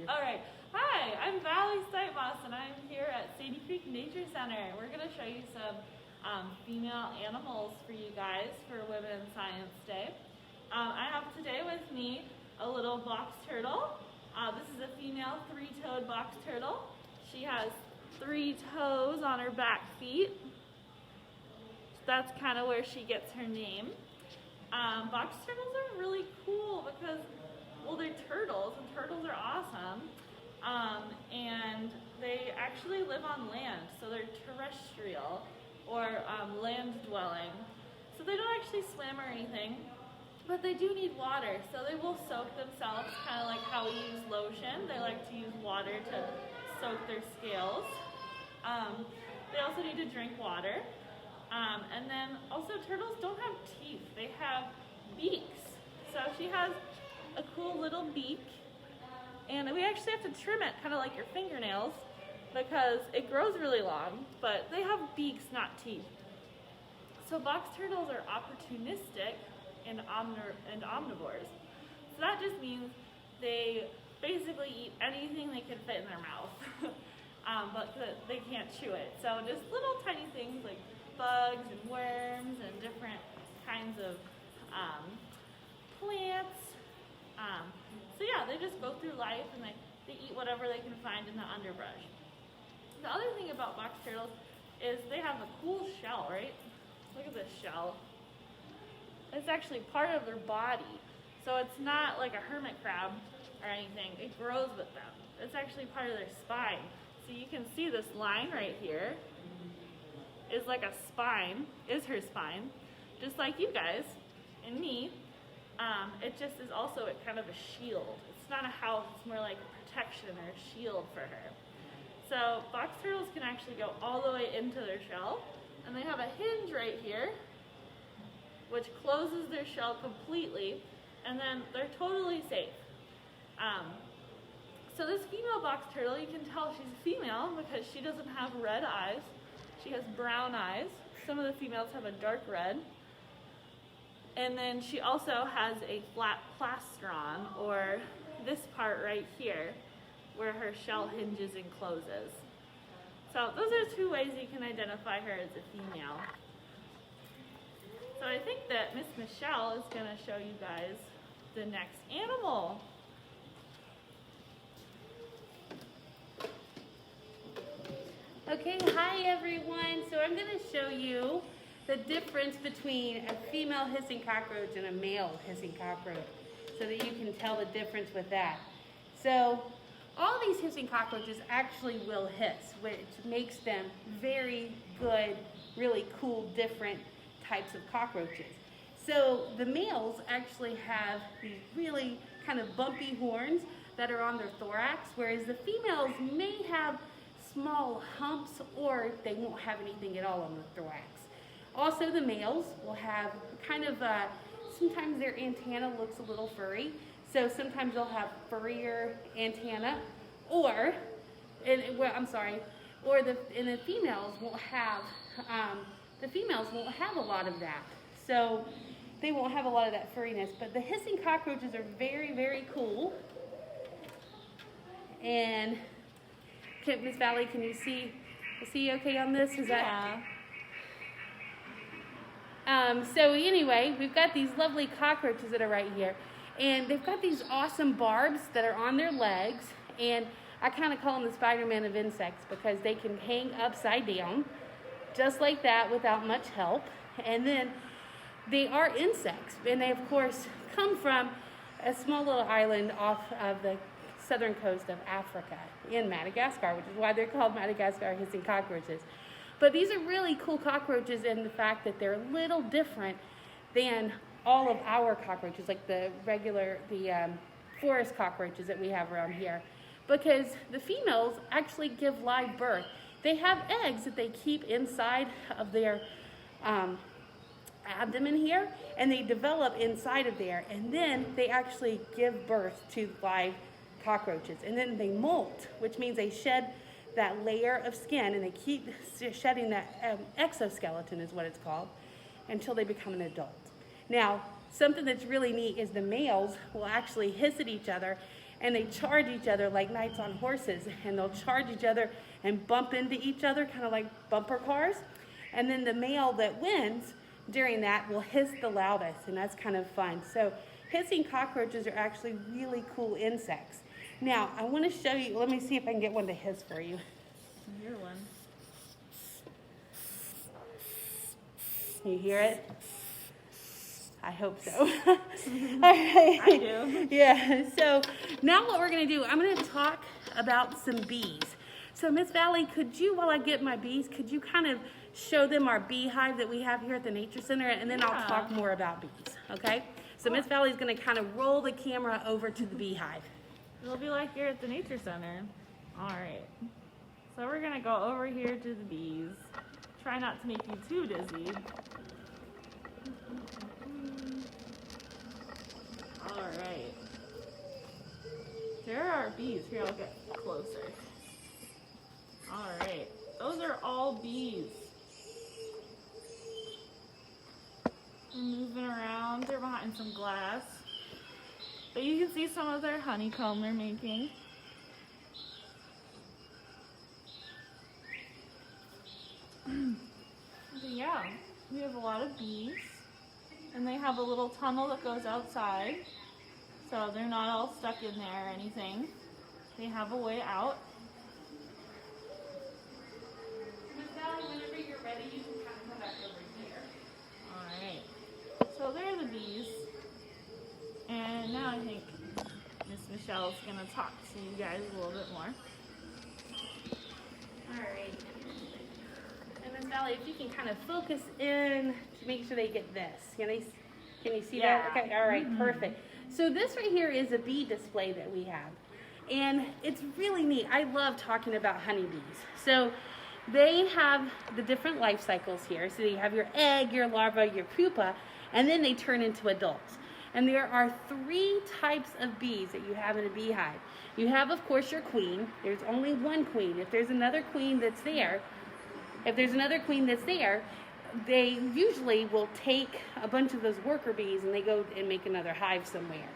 All right. Hi, I'm Valley Sightmoss, and I'm here at Sandy Creek Nature Center. We're going to show you some female animals for you guys for Women in Science Day. I have today with me a little box turtle. This is a female three-toed box turtle. She has 3 toes on her back feet. That's kind of where she gets her name. Box turtles are really cool because, well, they're turtles, and turtles are awesome. And they actually live on land, so they're terrestrial or land dwelling. So they don't actually swim or anything, but they do need water. So they will soak themselves, kind of like how we use lotion. They like to use water to soak their scales. They also need to drink water. And then also turtles don't have teeth, they have beaks. So she has a cool little beak, and we actually have to trim it kind of like your fingernails because it grows really long, but they have beaks, not teeth. So box turtles are opportunistic and omnivores. So that just means they basically eat anything they can fit in their mouth, but they can't chew it. So just little tiny things like bugs and worms and different kinds of plants. So yeah, they just go through life and they eat whatever they can find in the underbrush. The other thing about box turtles is they have a cool shell, right? Look at this shell. It's actually part of their body. So it's not like a hermit crab or anything. It grows with them. It's actually part of their spine. So you can see this line right here is like a spine, is her spine, just like you guys and me. It just is also kind of a shield. It's not a house, it's more like a protection or a shield for her. So box turtles can actually go all the way into their shell, and they have a hinge right here, which closes their shell completely, and then they're totally safe. So this female box turtle, you can tell she's a female because she doesn't have red eyes. She has brown eyes. Some of the females have a dark red. And then she also has a flat plastron, or this part right here, where her shell hinges and closes. So those are 2 ways you can identify her as a female. So I think that Miss Michelle is going to show you guys the next animal. Okay, hi everyone. So I'm going to show you the difference between a female hissing cockroach and a male hissing cockroach so that you can tell the difference with that. So all these hissing cockroaches actually will hiss, which makes them very good, really cool, different types of cockroaches. So the males actually have these really kind of bumpy horns that are on their thorax, whereas the females may have small humps, or they won't have anything at all on the thorax. Also, the males will have kind of, sometimes their antenna looks a little furry, so sometimes they'll have furrier antenna, or the females won't have, a lot of that. So they won't have a lot of that furriness, but the hissing cockroaches are very, very cool. And Miss Valley, can you see okay on this? Yeah. So anyway, we've got these lovely cockroaches that are right here, and they've got these awesome barbs that are on their legs, and I kind of call them the Spider-Man of insects because they can hang upside down just like that without much help. And then they are insects, and they of course come from a small little island off of the southern coast of Africa in Madagascar, which is why they're called Madagascar hissing cockroaches. But these are really cool cockroaches in the fact that they're a little different than all of our cockroaches, like the forest cockroaches that we have around here, because the females actually give live birth. They have eggs that they keep inside of their abdomen here, and they develop inside of there, and then they actually give birth to live cockroaches, and then they molt, which means they shed that layer of skin, and they keep shedding that exoskeleton is what it's called, until they become an adult. Now, something that's really neat is the males will actually hiss at each other, and they charge each other like knights on horses, and they'll charge each other and bump into each other, kind of like bumper cars. And then the male that wins during that will hiss the loudest, and that's kind of fun. So hissing cockroaches are actually really cool insects. Now, I want to show you, let me see if I can get one to hiss for you. Hear one. You hear it? I hope so. All right. I do. Yeah, so now what we're going to do, I'm going to talk about some bees. So Miss Valley, could you, while I get my bees, could you kind of show them our beehive that we have here at the Nature Center, and then I'll talk more about bees, okay? So Miss Valley's going to kind of roll the camera over to the beehive. It'll be like you're at the Nature Center. All right. So we're going to go over here to the bees. Try not to make you too dizzy. All right. There are bees. Here, I'll get closer. All right. Those are all bees. They're moving around. They're behind some glass. But you can see some of their honeycomb they're making. But yeah, we have a lot of bees. And they have a little tunnel that goes outside. So they're not all stuck in there or anything. They have a way out. Miss Valley, whenever you're ready, you can kind of come back over here. Alright. So there are the bees. And now I think Miss Michelle's going to talk to you guys a little bit more. Alright. And Miss Valley, if you can kind of focus in to make sure they get this. Can you see that? Okay, alright, perfect. So this right here is a bee display that we have. And it's really neat. I love talking about honeybees. So they have the different life cycles here. So you have your egg, your larva, your pupa, and then they turn into adults. And there are 3 types of bees that you have in a beehive. You have, of course, your queen. There's only one queen. If there's another queen that's there, they usually will take a bunch of those worker bees and they go and make another hive somewhere.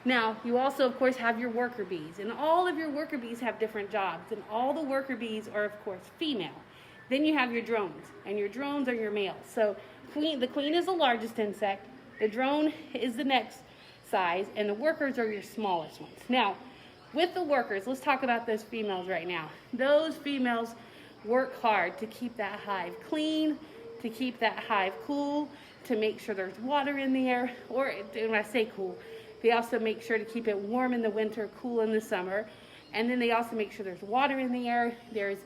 Now, you also, of course, have your worker bees, and all of your worker bees have different jobs, and all the worker bees are, of course, female. Then you have your drones, and your drones are your males. So the queen is the largest insect, the drone is the next size, and the workers are your smallest ones. Now, with the workers, let's talk about those females right now. Those females work hard to keep that hive clean, to keep that hive cool, to make sure there's water in the air, or when I say cool, they also make sure to keep it warm in the winter, cool in the summer, and then they also make sure there's water in the air. There's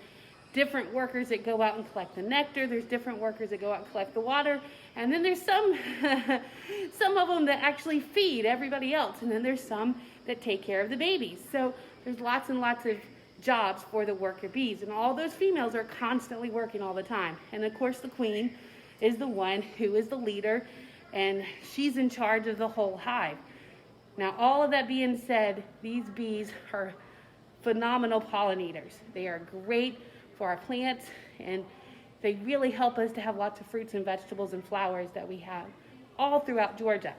different workers that go out and collect the nectar, there's different workers that go out and collect the water, and then there's some of them that actually feed everybody else, and then there's some that take care of the babies. So there's lots and lots of jobs for the worker bees, and all those females are constantly working all the time. And of course the queen is the one who is the leader, and she's in charge of the whole hive. Now, all of that being said, these bees are phenomenal pollinators. They are great for our plants, and they really help us to have lots of fruits and vegetables and flowers that we have all throughout Georgia.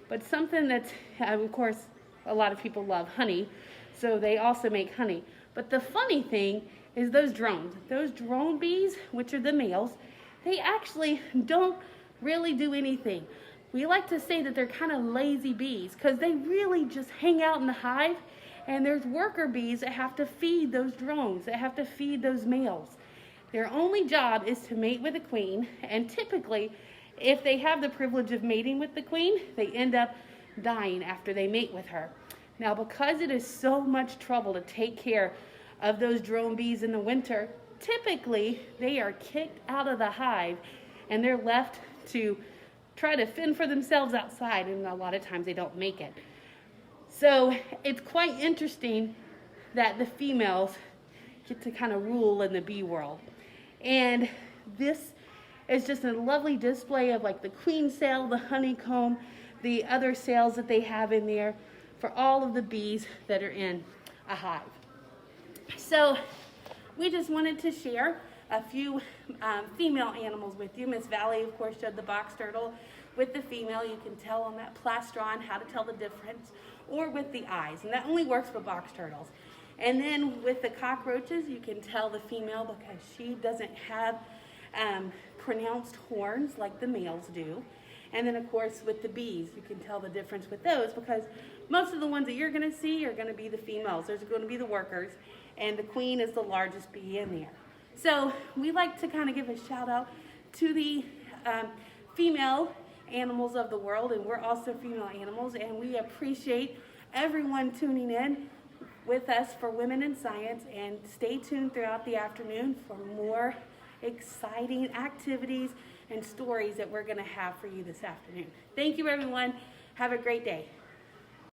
But something that's, of course, a lot of people love honey, so they also make honey. But the funny thing is those drones. Those drone bees, which are the males, they actually don't really do anything. We like to say that they're kind of lazy bees because they really just hang out in the hive, and there's worker bees that have to feed those drones, that have to feed those males. Their only job is to mate with the queen, and typically, if they have the privilege of mating with the queen, they end up dying after they mate with her. Now, because it is so much trouble to take care of those drone bees in the winter, typically they are kicked out of the hive and they're left to try to fend for themselves outside, and a lot of times they don't make it. So it's quite interesting that the females get to kind of rule in the bee world. And this is just a lovely display of like the queen cell, the honeycomb, the other cells that they have in there for all of the bees that are in a hive. So we just wanted to share a few female animals with you. Miss Valley, of course, showed the box turtle with the female. You can tell on that plastron how to tell the difference. or with the eyes, and that only works with box turtles. And then with the cockroaches, you can tell the female because she doesn't have pronounced horns like the males do. And then of course with the bees, you can tell the difference with those because most of the ones that you're going to see are going to be the females. There's going to be the workers, and the queen is the largest bee in there. So we like to kind of give a shout out to the female animals of the world, and we're also female animals, and we appreciate everyone tuning in with us for Women in Science, and stay tuned throughout the afternoon for more exciting activities and stories that we're going to have for you this afternoon. Thank you, everyone. Have a great day.